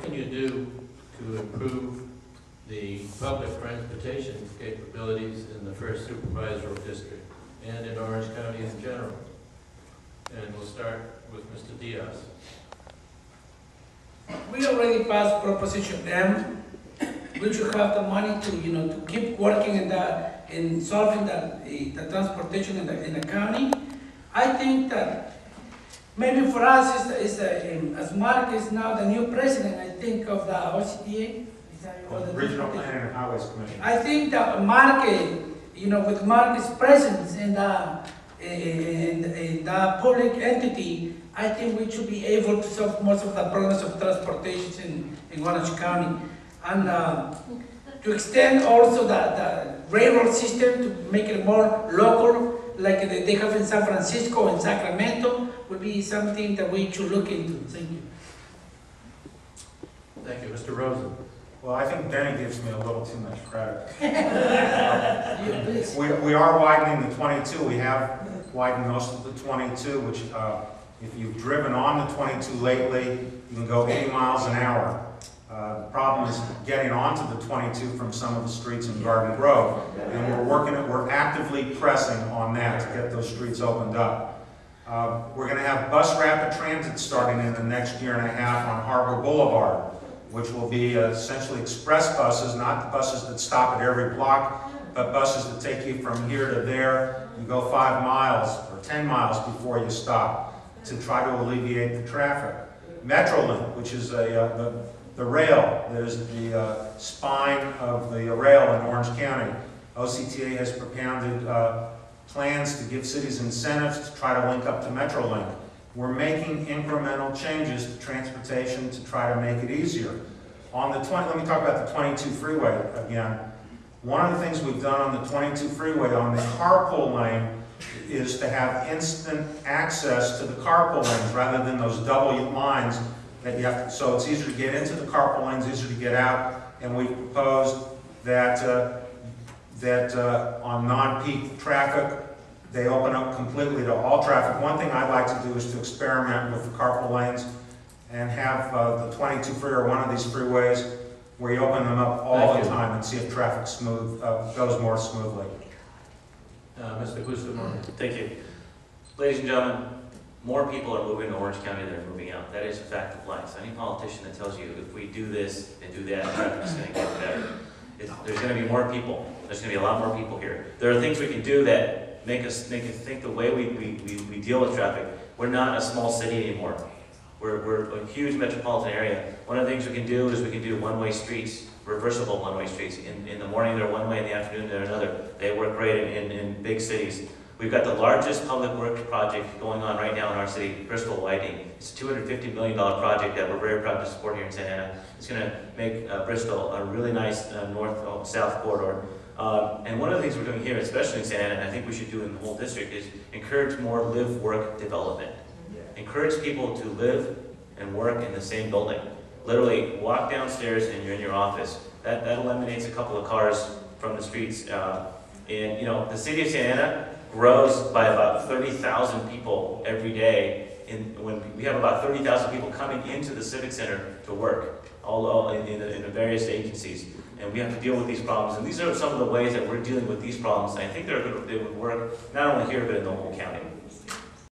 can you do to improve the public transportation capabilities in the first supervisory district and in Orange County in general? And we'll start with Mr. Diaz. We already passed Proposition M. We should have the money to, to keep working in solving the transportation in the county. I think that maybe for us, as Mark is now the new president, I think of the OCTA, or the Regional Planning and Highways Commission. I think that Mark, with Mark's presence in the public entity, I think we should be able to solve most of the problems of transportation in Orange County. And to extend also the railroad system to make it more local, like they have in San Francisco and Sacramento, would be something that we should look into. Thank you. Thank you. Mr. Rosen. Well, I think Benny gives me a little too much credit. We are widening the 22. We have widened most of the 22, which if you've driven on the 22 lately, you can go 80 miles an hour. The problem is getting onto the 22 from some of the streets in Garden Grove, and we're actively pressing on that to get those streets opened up. We're going to have bus rapid transit starting in the next year and a half on Harbor Boulevard, which will be essentially express buses, not the buses that stop at every block, but buses that take you from here to there. You go 5 miles or 10 miles before you stop to try to alleviate the traffic. Metrolink, which is the rail, there's the spine of the rail in Orange County. OCTA has propounded plans to give cities incentives to try to link up to Metrolink. We're making incremental changes to transportation to try to make it easier. On the let me talk about the 22 freeway again. One of the things we've done on the 22 freeway on the carpool lane is to have instant access to the carpool lanes rather than those double lines that you have to, so it's easier to get into the carpool lanes, easier to get out, and we proposed that on non-peak traffic, they open up completely to all traffic. One thing I'd like to do is to experiment with the carpool lanes and have the 22 freeway or one of these freeways where you open them up all the time and see if traffic goes more smoothly. Mr. Bustamante. Thank you. Ladies and gentlemen, more people are moving to Orange County than are moving out. That is a fact of life. So any politician that tells you if we do this and do that, traffic's going to get better. There's going to be more people. There's going to be a lot more people here. There are things we can do that make us think the way we deal with traffic. We're not a small city anymore. We're a huge metropolitan area. One of the things we can do is we can do one-way streets, reversible one-way streets. In the morning they're one way, in the afternoon they're another. They work great in big cities. We've got the largest public works project going on right now in our city, Bristol Widening. It's a $250 million project that we're very proud to support here in Santa Ana. It's going to make Bristol a really nice north-south corridor. And one of the things we're doing here, especially in Santa Ana, and I think we should do in the whole district, is encourage more live-work development. Encourage people to live and work in the same building. Literally, walk downstairs and you're in your office. That eliminates a couple of cars from the streets. And the city of Santa Ana grows by about 30,000 people every day. When we have about 30,000 people coming into the Civic Center to work, all in the various agencies. And we have to deal with these problems. And these are some of the ways that we're dealing with these problems. And I think they would work not only here, but in the whole county.